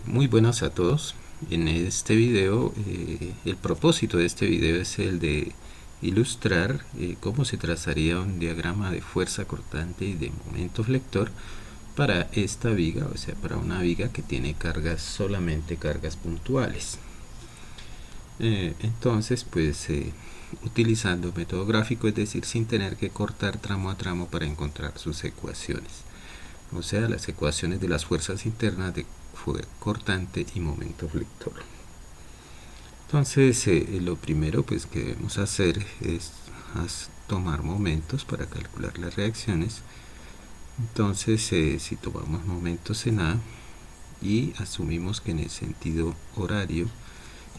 Muy buenas a todos. En este video, el propósito de este video es el de ilustrar cómo se trazaría un diagrama de fuerza cortante y de momento flector para esta viga, o sea, para una viga que tiene cargas, solamente cargas puntuales. Entonces, pues, utilizando método gráfico, es decir, sin tener que cortar tramo a tramo para encontrar sus ecuaciones, o sea, las ecuaciones de las fuerzas internas de cortante y momento flector. Entonces, lo primero pues que debemos hacer es tomar momentos para calcular las reacciones. Entonces, si tomamos momentos en A y asumimos que en el sentido horario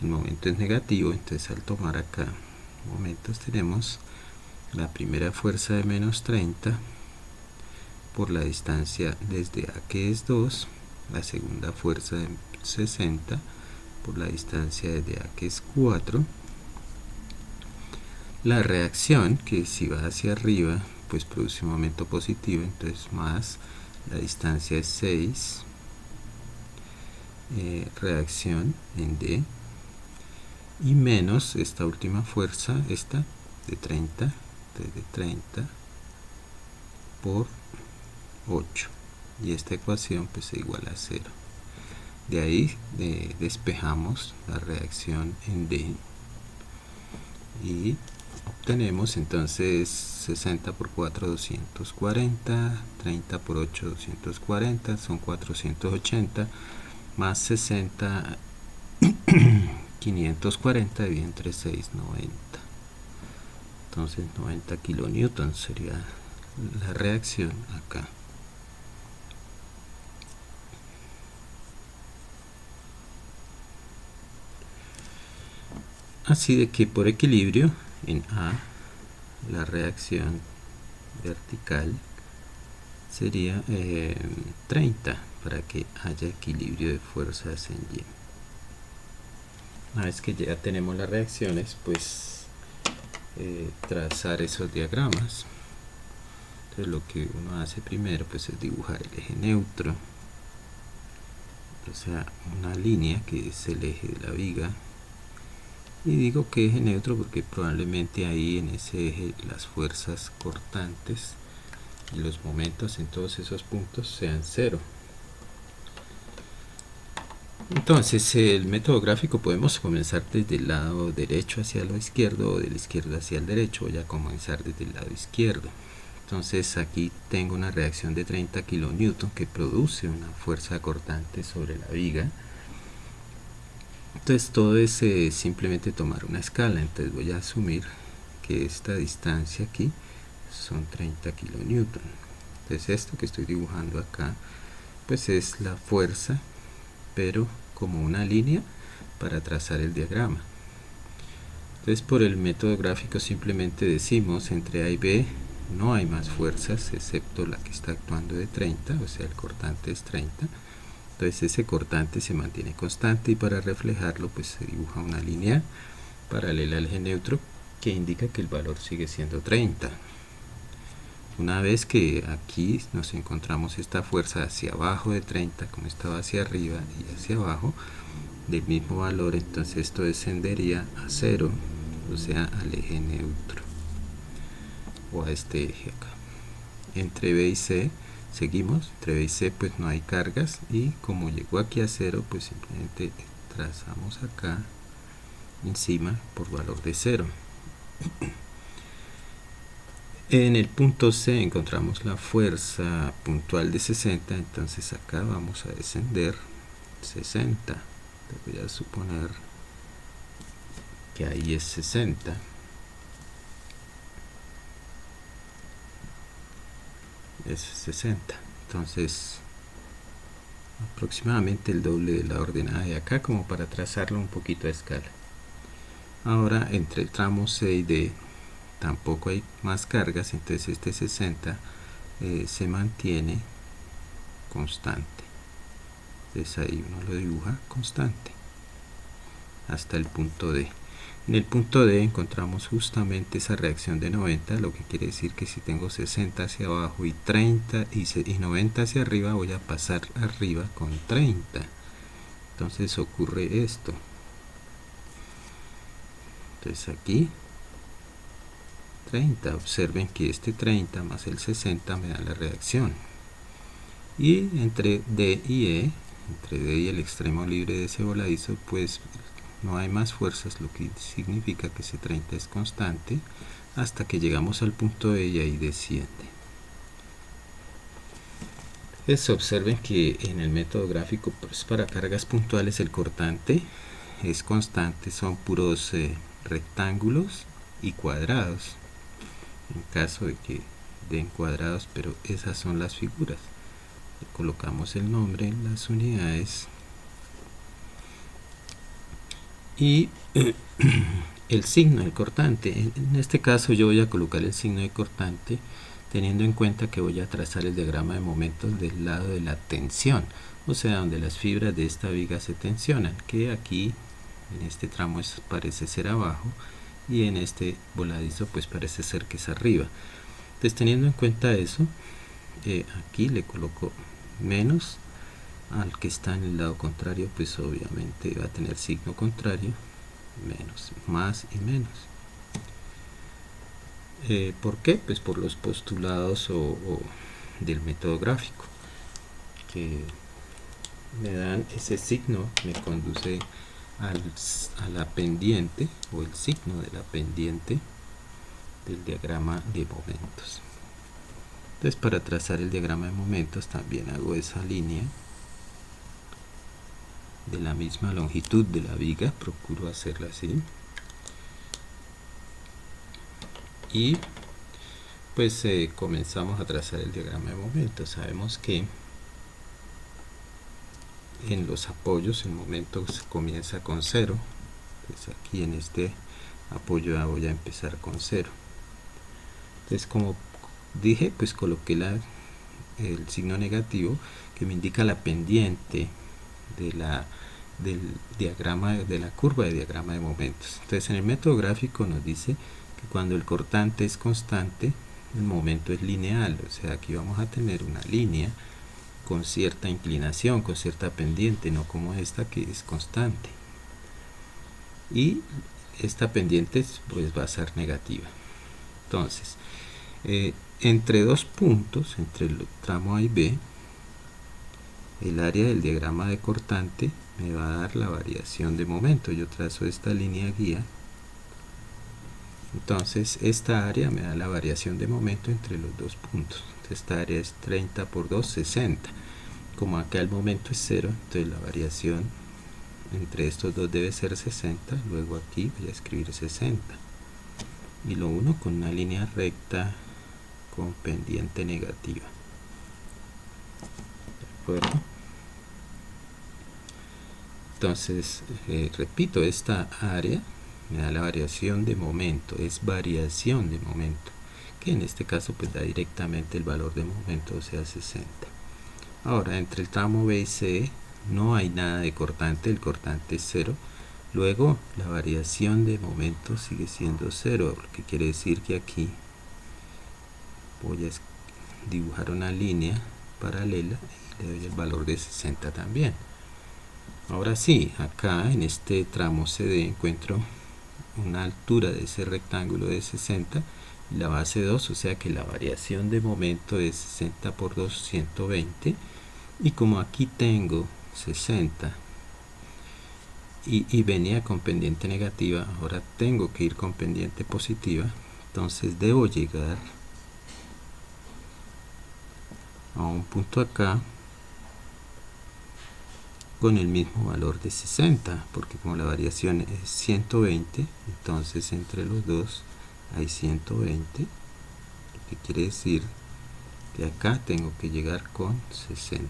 el momento es negativo, entonces al tomar acá momentos tenemos la primera fuerza de menos 30 por la distancia desde A, que es 2, la segunda fuerza de 60 por la distancia desde A, que es 4, la reacción, que si va hacia arriba pues produce un momento positivo, entonces más la distancia es 6, reacción en D, y menos esta última fuerza, esta de 30, de 30 por 8, y esta ecuación pues es igual a 0. De ahí despejamos la reacción en D y obtenemos entonces 60 por 4, 240, 30 por 8, 240, son 480, más 60, 540 dividido entre 6, 90. Entonces 90 kilonewton sería la reacción acá. Así de que por equilibrio en A la reacción vertical sería 30 para que haya equilibrio de fuerzas en Y. Una vez que ya tenemos las reacciones, pues trazar esos diagramas. Entonces lo que uno hace primero pues es dibujar el eje neutro, o sea, una línea que es el eje de la viga. Y digo que eje neutro porque probablemente ahí en ese eje las fuerzas cortantes y los momentos en todos esos puntos sean 0. Entonces el método gráfico podemos comenzar desde el lado derecho hacia lo izquierdo o del izquierdo hacia el derecho. Voy a comenzar desde el lado izquierdo. Entonces aquí tengo una reacción de 30 kilonewton que produce una fuerza cortante sobre la viga. Entonces todo es simplemente tomar una escala. Entonces voy a asumir que esta distancia aquí son 30 kilonewton. Entonces esto que estoy dibujando acá pues es la fuerza, pero como una línea para trazar el diagrama. Entonces por el método gráfico simplemente decimos entre A y B no hay más fuerzas excepto la que está actuando de 30, o sea el cortante es 30. Entonces ese cortante se mantiene constante y para reflejarlo pues se dibuja una línea paralela al eje neutro que indica que el valor sigue siendo 30. Una vez que aquí nos encontramos esta fuerza hacia abajo de 30 como estaba hacia arriba y hacia abajo del mismo valor, entonces esto descendería a 0, o sea al eje neutro o a este eje acá. Entre B y C seguimos, entre B y C pues no hay cargas y como llegó aquí a 0 pues simplemente trazamos acá encima por valor de 0. En el punto C encontramos la fuerza puntual de 60, entonces acá vamos a descender 60. Entonces voy a suponer que ahí es 60. Es 60. Entonces aproximadamente el doble de la ordenada de acá como para trazarlo un poquito a escala. Ahora entre el tramo C y D tampoco hay más cargas, entonces este 60 se mantiene constante. Entonces ahí uno lo dibuja constante hasta el punto D. En el punto D encontramos justamente esa reacción de 90, lo que quiere decir que si tengo 60 hacia abajo y 30 y 90 hacia arriba, voy a pasar arriba con 30. Entonces ocurre esto. Entonces aquí 30, observen que este 30 más el 60 me da la reacción. Y entre D y E, entre D y el extremo libre de ese voladizo, pues no hay más fuerzas, lo que significa que ese 30 es constante hasta que llegamos al punto E y ahí desciende. Entonces observen que en el método gráfico, pues para cargas puntuales el cortante es constante, son puros rectángulos y cuadrados, en caso de que den cuadrados, pero esas son las figuras. Le colocamos el nombre en las unidades y el signo del cortante. En este caso yo voy a colocar el signo de cortante teniendo en cuenta que voy a trazar el diagrama de momentos del lado de la tensión, o sea, donde las fibras de esta viga se tensionan, que aquí en este tramo parece ser abajo y en este voladizo pues parece ser que es arriba. Entonces, teniendo en cuenta eso, aquí le coloco menos, al que está en el lado contrario pues obviamente va a tener signo contrario, menos, más y menos. ¿Por qué? Pues por los postulados o del método gráfico, que me dan ese signo, me conduce a la pendiente o el signo de la pendiente del diagrama de momentos. Entonces, para trazar el diagrama de momentos también hago esa línea de la misma longitud de la viga, procuro hacerla así, y pues comenzamos a trazar el diagrama de momentos. Sabemos que en los apoyos el momento se comienza con 0, pues aquí en este apoyo voy a empezar con 0. Entonces, como dije, pues coloqué el signo negativo que me indica la pendiente del diagrama, de la curva de diagrama de momentos. Entonces, en el método gráfico nos dice que cuando el cortante es constante, el momento es lineal, o sea, aquí vamos a tener una línea con cierta inclinación, con cierta pendiente, no como esta que es constante. Y esta pendiente pues va a ser negativa. Entonces, entre dos puntos, entre el tramo A y B, el área del diagrama de cortante me va a dar la variación de momento. Yo trazo esta línea guía. Entonces esta área me da la variación de momento entre los dos puntos. Entonces, esta área es 30 por 2, 60. Como acá el momento es 0, entonces la variación entre estos dos debe ser 60. Luego aquí voy a escribir 60. Y lo uno con una línea recta con pendiente negativa. ¿De acuerdo? Entonces, repito, esta área me da la variación de momento, es variación de momento, que en este caso pues da directamente el valor de momento, o sea 60. Ahora, entre el tramo B y C no hay nada de cortante, el cortante es 0. Luego la variación de momento sigue siendo 0, lo que quiere decir que aquí voy a dibujar una línea paralela y le doy el valor de 60 también. Ahora sí, acá en este tramo CD encuentro una altura de ese rectángulo de 60 y la base 2, o sea que la variación de momento es 60 por 2, 120, y como aquí tengo 60 y venía con pendiente negativa, ahora tengo que ir con pendiente positiva, entonces debo llegar a un punto acá con el mismo valor de 60, porque como la variación es 120, entonces entre los dos hay 120, lo que quiere decir que acá tengo que llegar con 60.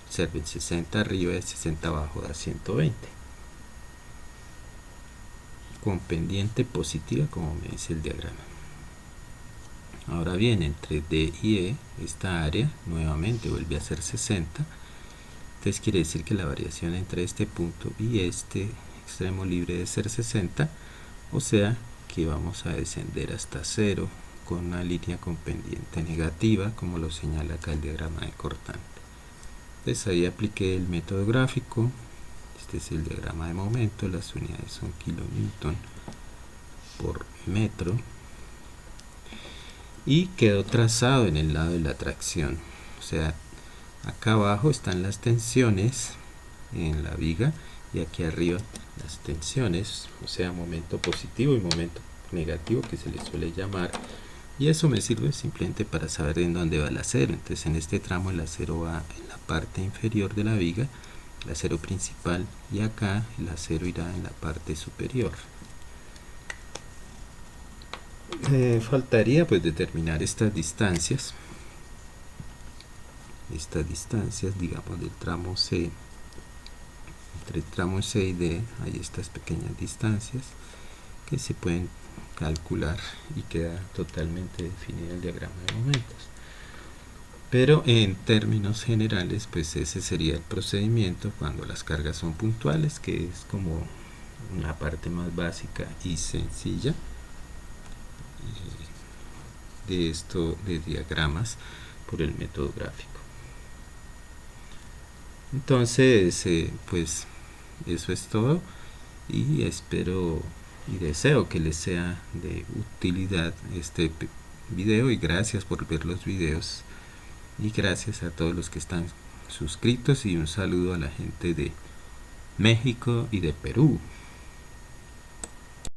Observen, 60 arriba y 60 abajo da 120. Con pendiente positiva, como me dice el diagrama. Ahora bien, entre D y E, esta área nuevamente vuelve a ser 60. Entonces quiere decir que la variación entre este punto y este extremo libre debe ser 60, o sea que vamos a descender hasta 0 con una línea con pendiente negativa, como lo señala acá el diagrama de cortante. pues ahí apliqué el método gráfico. Este es el diagrama de momento, las unidades son kilonewton por metro, y quedó trazado en el lado de la tracción. O sea, acá abajo están las tensiones en la viga y aquí arriba las tensiones, o sea, momento positivo y momento negativo, que se le suele llamar, y eso me sirve simplemente para saber en dónde va el acero. Entonces en este tramo el acero va en la parte inferior de la viga, el acero principal, y acá el acero irá en la parte superior. Faltaría pues determinar estas distancias, digamos del tramo C. Entre el tramo C y D hay estas pequeñas distancias que se pueden calcular y queda totalmente definido el diagrama de momentos. Pero en términos generales, pues ese sería el procedimiento cuando las cargas son puntuales, que es como una parte más básica y sencilla de esto de diagramas por el método gráfico. Entonces, pues eso es todo, y espero y deseo que les sea de utilidad este video, y gracias por ver los videos, y gracias a todos los que están suscritos, y un saludo a la gente de México y de Perú.